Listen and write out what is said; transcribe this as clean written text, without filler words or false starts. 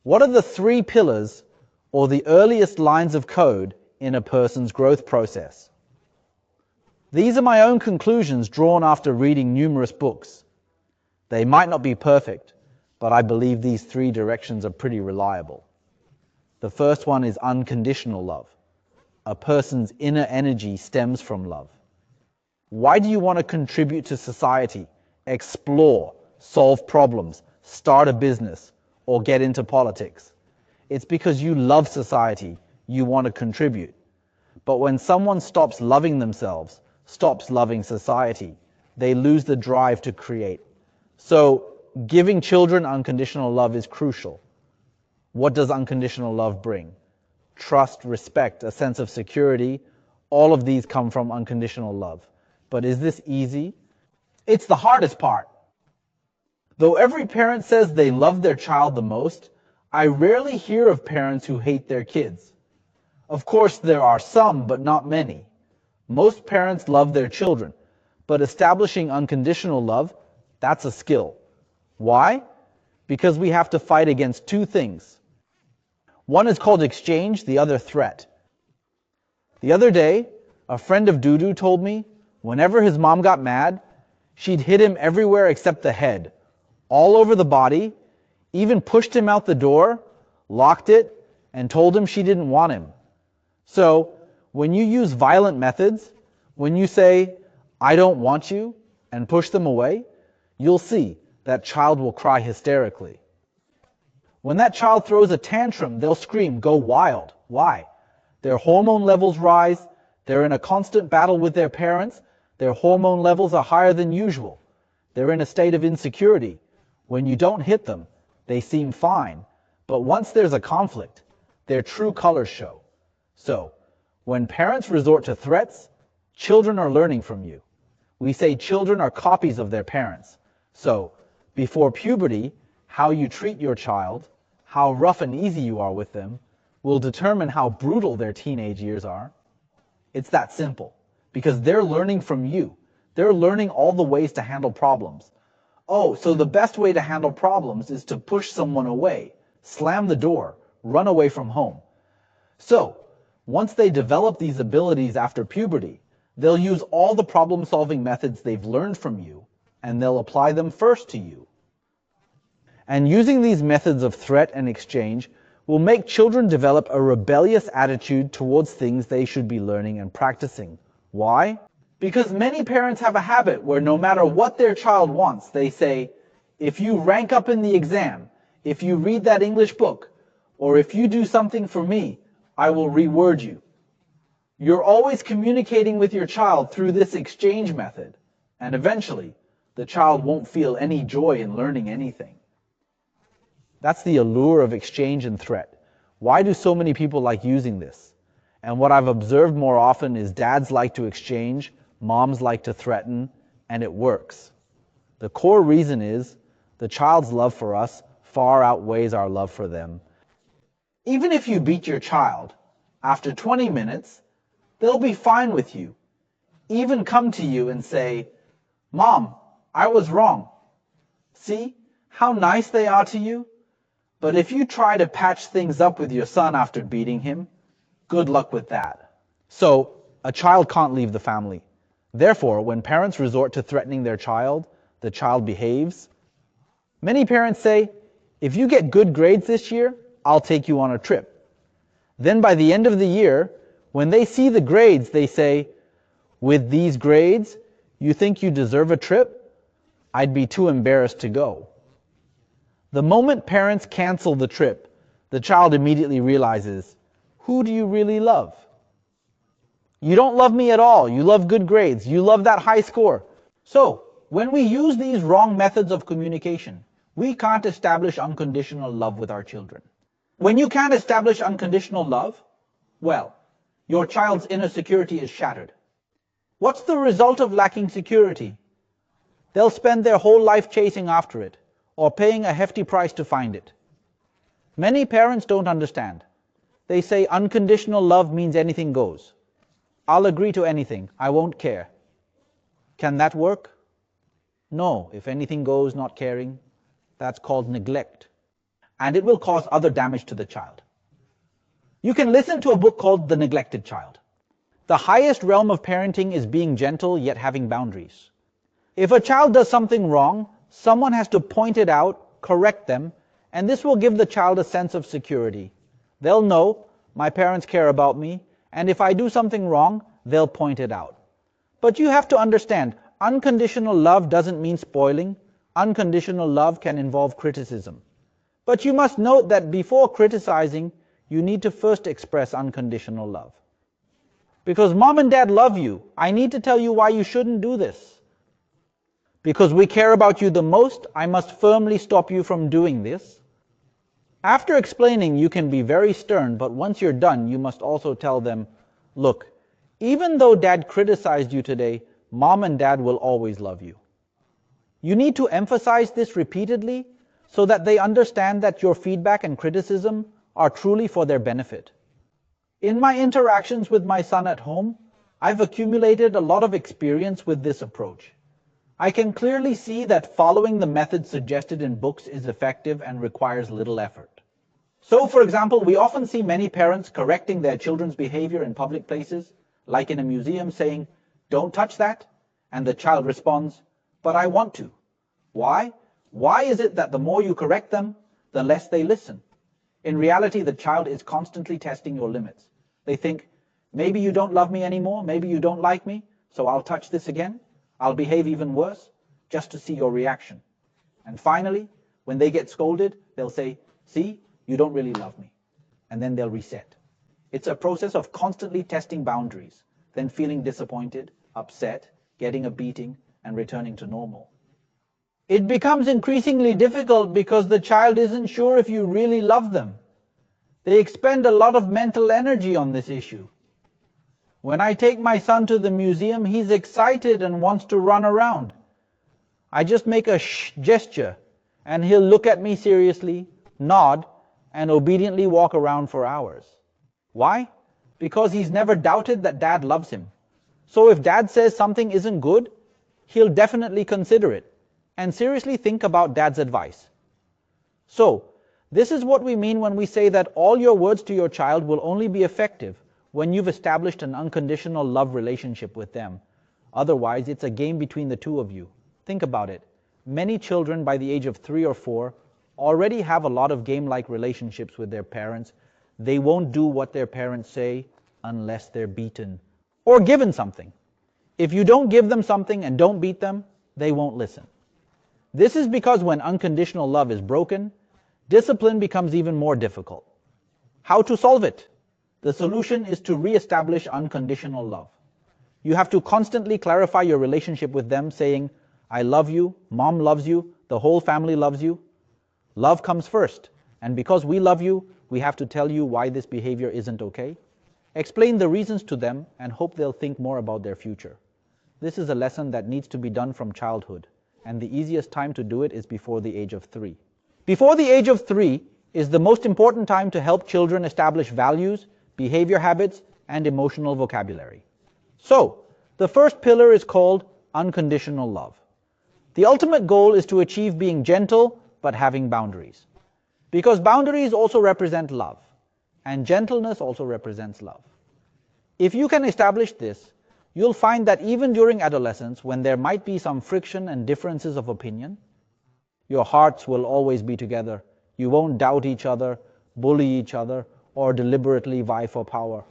What are the 3 pillars or the earliest lines of code in a person's growth process? These are my own conclusions drawn after reading numerous books. They might not be perfect, but I believe these 3 directions are pretty reliable. The first one is unconditional love. A person's inner energy stems from love. Why do you want to contribute to society, explore, solve problems, start a business, or get into politics? It's because you love society, you want to contribute. But when someone stops loving themselves, stops loving society, they lose the drive to create. So giving children unconditional love is crucial. What does unconditional love bring? Trust, respect, a sense of security. All of these come from unconditional love. But is this easy? It's the hardest part. Though every parent says they love their child the most, I rarely hear of parents who hate their kids. Of course, there are some, but not many. Most parents love their children, but establishing unconditional love, that's a skill. Why? Because we have to fight against 2 things. One is called exchange, the other threat. The other day, a friend of Dudu told me whenever his mom got mad, she'd hit him everywhere except the head, all over the body, even pushed him out the door, locked it, and told him she didn't want him. So, when you use violent methods, when you say, "I don't want you," and push them away, you'll see that child will cry hysterically. When that child throws a tantrum, they'll scream, go wild. Why? Their hormone levels rise, they're in a constant battle with their parents, their hormone levels are higher than usual. They're in a state of insecurity. When you don't hit them, they seem fine. But once there's a conflict, their true colors show. So, when parents resort to threats, children are learning from you. We say children are copies of their parents. So, before puberty, how you treat your child, how rough and easy you are with them, will determine how brutal their teenage years are. It's that simple, because they're learning from you. They're learning all the ways to handle problems. Oh, so the best way to handle problems is to push someone away, slam the door, run away from home. So, once they develop these abilities after puberty, they'll use all the problem-solving methods they've learned from you, and they'll apply them first to you. And using these methods of threat and exchange will make children develop a rebellious attitude towards things they should be learning and practicing. Why? Because many parents have a habit where no matter what their child wants, they say, if you rank up in the exam, if you read that English book, or if you do something for me, I will reward you. You're always communicating with your child through this exchange method, and eventually, the child won't feel any joy in learning anything. That's the allure of exchange and threat. Why do so many people like using this? And what I've observed more often is dads like to exchange, moms like to threaten, and it works. The core reason is the child's love for us far outweighs our love for them. Even if you beat your child, after 20 minutes, they'll be fine with you. Even come to you and say, "Mom, I was wrong." See how nice they are to you? But if you try to patch things up with your son after beating him, good luck with that. So, a child can't leave the family. Therefore, when parents resort to threatening their child, the child behaves. Many parents say, "If you get good grades this year, I'll take you on a trip." Then by the end of the year, when they see the grades, they say, "With these grades, you think you deserve a trip? I'd be too embarrassed to go." The moment parents cancel the trip, the child immediately realizes, who do you really love? You don't love me at all. You love good grades. You love that high score. So, when we use these wrong methods of communication, we can't establish unconditional love with our children. When you can't establish unconditional love, well, your child's inner security is shattered. What's the result of lacking security? They'll spend their whole life chasing after it, or paying a hefty price to find it. Many parents don't understand. They say unconditional love means anything goes. I'll agree to anything, I won't care. Can that work? No, if anything goes, not caring, that's called neglect. and it will cause other damage to the child. You can listen to a book called The Neglected Child. The highest realm of parenting is being gentle yet having boundaries. If a child does something wrong, someone has to point it out, correct them, and this will give the child a sense of security. They'll know, my parents care about me, and if I do something wrong, they'll point it out. But you have to understand, unconditional love doesn't mean spoiling. Unconditional love can involve criticism. But you must note that before criticizing, you need to first express unconditional love. Because mom and dad love you, I need to tell you why you shouldn't do this. Because we care about you the most, I must firmly stop you from doing this. After explaining, you can be very stern, but once you're done, you must also tell them, look, even though dad criticized you today, mom and dad will always love you. You need to emphasize this repeatedly so that they understand that your feedback and criticism are truly for their benefit. In my interactions with my son at home, I've accumulated a lot of experience with this approach. I can clearly see that following the methods suggested in books is effective and requires little effort. So, for example, we often see many parents correcting their children's behavior in public places, like in a museum saying, "Don't touch that," and the child responds, "But I want to." Why? Why is it that the more you correct them, the less they listen? In reality, the child is constantly testing your limits. They think, maybe you don't love me anymore, maybe you don't like me, so I'll touch this again, I'll behave even worse, just to see your reaction. And finally, when they get scolded, they'll say, "See, you don't really love me." And then they'll reset. It's a process of constantly testing boundaries, then feeling disappointed, upset, getting a beating, and returning to normal. It becomes increasingly difficult because the child isn't sure if you really love them. They expend a lot of mental energy on this issue. When I take my son to the museum, he's excited and wants to run around. I just make a shh gesture, and he'll look at me seriously, nod, and obediently walk around for hours. Why? Because he's never doubted that dad loves him. So if dad says something isn't good, he'll definitely consider it and seriously think about dad's advice. So, this is what we mean when we say that all your words to your child will only be effective when you've established an unconditional love relationship with them. Otherwise, it's a game between the two of you. Think about it. Many children by the age of 3 or 4 already have a lot of game-like relationships with their parents. They won't do what their parents say unless they're beaten or given something. If you don't give them something and don't beat them, they won't listen. This is because when unconditional love is broken, discipline becomes even more difficult. How to solve it? The solution is to re-establish unconditional love. You have to constantly clarify your relationship with them, saying, "I love you, mom loves you, the whole family loves you." Love comes first, and because we love you, we have to tell you why this behavior isn't okay. Explain the reasons to them and hope they'll think more about their future. This is a lesson that needs to be done from childhood, and the easiest time to do it is before the age of 3. Before the age of 3 is the most important time to help children establish values, behavior habits, and emotional vocabulary. So, the first pillar is called unconditional love. The ultimate goal is to achieve being gentle but having boundaries. Because boundaries also represent love, and gentleness also represents love. If you can establish this, you'll find that even during adolescence, when there might be some friction and differences of opinion, your hearts will always be together. You won't doubt each other, bully each other, or deliberately vie for power.